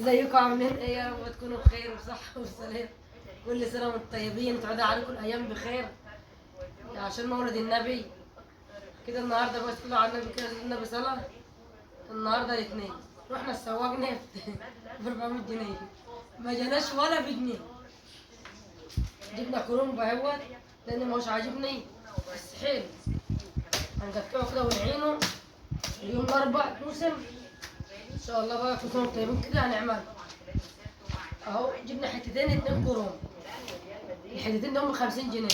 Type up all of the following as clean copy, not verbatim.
ازيكم عاملين ايه؟ يا رب تكونوا بخير وصحة وسلام. كل سنة وانتم طيبين، تعود عليكم الأيام بخير عشان مولد النبي. كده النهارده بس كله على النبي، كده النبي صلاة. النهارده الاثنين رحنا السواق ب 400 جنيه، ما جاناش ولا بجنيه. جبنا كرومب اهوت لأن مش عاجبني بس حلو. هنقطعه كده ونعينه اليوم الأربع موسم إن شاء الله. بقى كل سنة وانتم طيبين كده هنعمله اهو. جبنا حتتين 2 كروم، الحتتين دول ب 50 جنيه.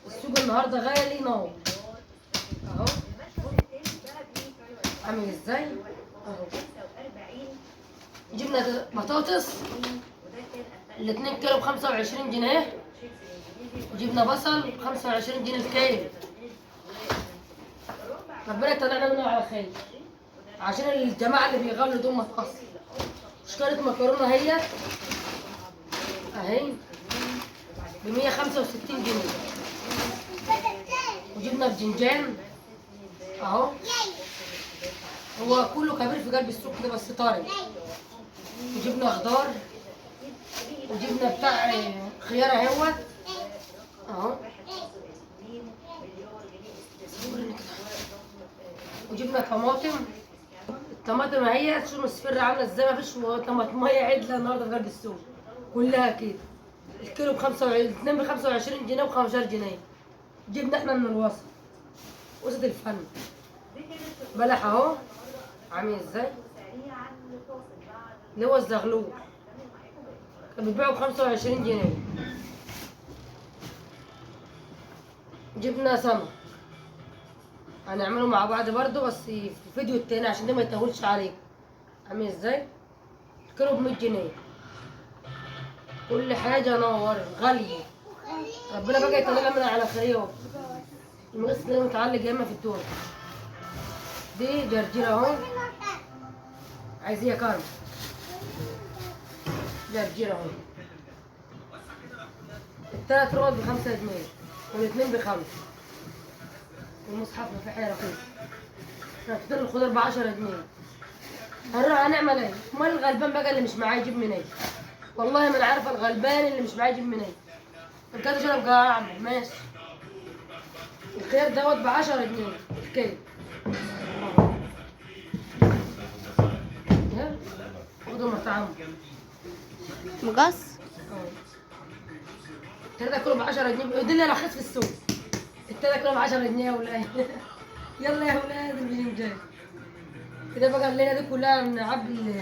السوق النهارده غالي نار اهو. عامل ازاي اهو. جبنا بطاطس ال2 كيلو ب 25 جنيه، وجبنا بصل ب 25 جنيه الكيلو. ربنا يطلعنا منه على خير عشان الجماعه اللي بيغلوا دول ما تقصر. اشتريت مكرونه هي اهي ب 165 جنيه، وجبنا باذنجان اهو. هو كله كبير في قلب السوق كده بس طاري. وجبنا خضار، وجبنا بتاع خيار اهوت اهو. وجبنا طماطم. الطماطم اهي شو مصفرة عامله ازاي، ما فيش طماطميه عدله النهارده في قلب السوق كلها كده. الكيلو ب 25، 2 ب 25 جنيه و 15 جنيه. جبنا احنا من الوسط، وسط الفن بلح اهو عامل ازاي، اللي هو الزغلول كان بيتباعوا ب 25 جنيه. جبنا سمك هنعمله مع بعض برضو بس في الفيديو التاني عشان ده ما يطولش عليكم. عامل ازاي، الكيلو ب 100 جنيه. كل حاجه نور غاليه. ربنا بقى يطلعنا من على خير. المقص ده متعلق ياما في الدور. دي جرجير اهو، عايز ايه يا كارم؟ جرجير اهو. ال3 رول ب5 جنيه، وال2 ب5. والمصحف في حاجه رخيص. ركبتين الخضار ب10 جنيه. هنروح هنعمل ايه؟ امال الغلبان بقى اللي مش معاه يجيب منين؟ والله ما انا عارفه الغلبان اللي مش معاه يجيب منين. الكاد شرب اعمل ماشي. الخيار دوت ب10 جنيه الكيلو. خدوا مطعم مقص. 3 كيلو ب10 جنيه، دي اللي رخيص في السوق. ال3 كيلو ب10 جنيه يا ولاد. يلا يا ولاد الباذنجان. كده بقى الليله دي كلها نعبي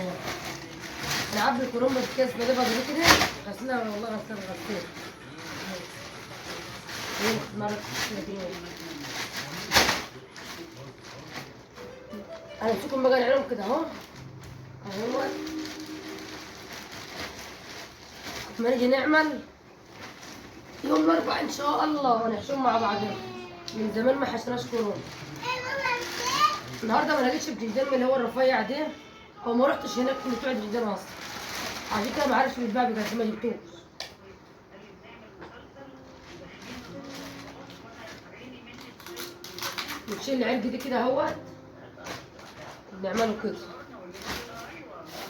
الكرومبه في الكاس ده بقى كده. غسلها والله غسلها. انا نسيكم بقى نعملهم كده اهو. اهو لما نيجي نعمل يوم الاربعاء ان شاء الله ونحشوهم مع بعضنا. من زمان ما حشناش كرومبه. النهارده ما لقيتش بتنجان من اللي هو الرفيع ده، او ما رحتش هناك في بتوع البتنجان اصلا، عشان كده ما عارفش بيتباع بجد ما جبتوش. نشيل العلبه دي كده اهوت، بنعمله كده.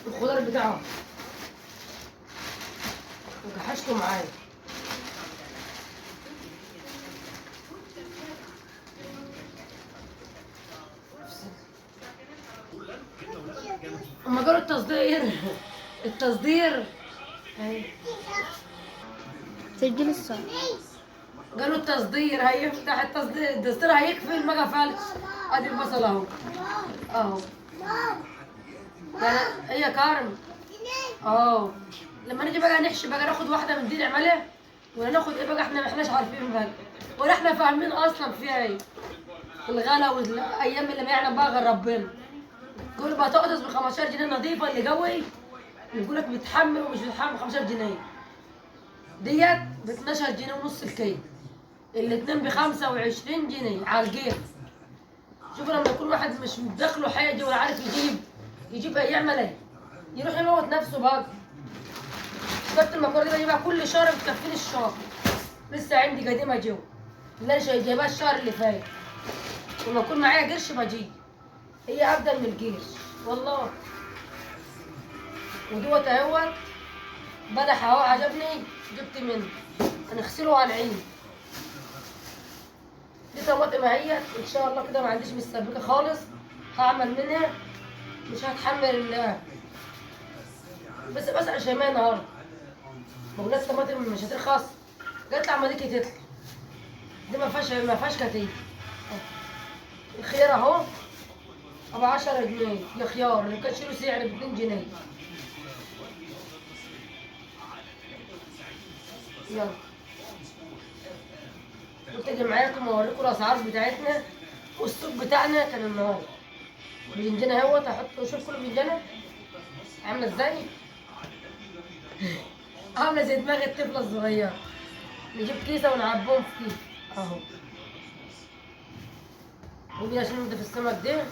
الخضار بتاعه وكحشته معايا. اما جروا التصدير اهي. سجل الصوت. قالوا التصدير هيفتح التصدير هيقفل ما قفلش. ادي البصل اهو اهو. هي كارم اهو. لما نيجي بقى نحشي بقى ناخد واحده من دي نعملها، ولا ناخد ايه بقى احنا ما احناش عارفين بقى، ولا احنا فاهمين اصلا فيها ايه. الغلا والايام اللي ما يعلم بقى غير ربنا. كل بطاطس ب 15 جنيه نظيفه اللي جوي، يقول لك بتحمل ومش بتحمل. 15 جنيه ديت ب 12 جنيه ونص الكيلو. الاثنين ب 25 جنيه على الجيب. شوفوا لما يكون واحد مش مدخله حاجه ولا عارف يجيب يعمل ايه؟ يروح يموت نفسه بقى. كابتن المكرونه دي بجيبها كل شهر بتكفيني الشهر. لسه عندي قديمه جو اللي انا جايباها الشهر اللي فات. لما يكون معايا قرش بجيب. هي ابدا من القرش والله. ودوت اهوت بلح اهو عجبني جبت منه، هنغسله وهنعينه. دي طماطم اهيت ان شاء الله كده ما عنديش مستبكه خالص، هعمل منها مش هتحمل بس بسأل شيماء النهارده بقول لها الطماطم مش هترخص، قالت لي عمالك تطلع دي ما فيهاش كتير. الخيار اهو ب 10 جنيه الخيار اللي كان شيله سعر ب 2 جنيه. يلا قلت اجي معاكم واوريكم الاسعار بتاعتنا والسوق بتاعنا كان النهارده. الباذنجانه اهوت هحط شوف كل باذنجانه عامله ازاي، عامله زي دماغ الطفله الصغيره. نجيب كيسه ونعبهم في كيس اهو، ودي عشان نضيف السمك ده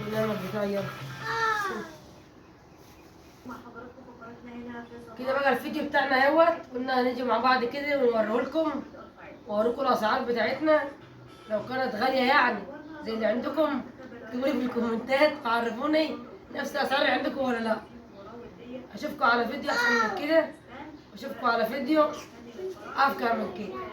والنمك بتاعي. يلا كده بقى الفيديو بتاعنا اهوت، قلنا هنيجي مع بعض كده ونوريه لكم واوريكم الاسعار بتاعتنا. لو كانت غاليه يعني زي اللي عندكم اكتبوا لي في الكومنتات وعرفوني نفس الاسعار اللي عندكم ولا لا. اشوفكم على فيديو احسن من كده، واشوفكم على فيديو افكار من كده.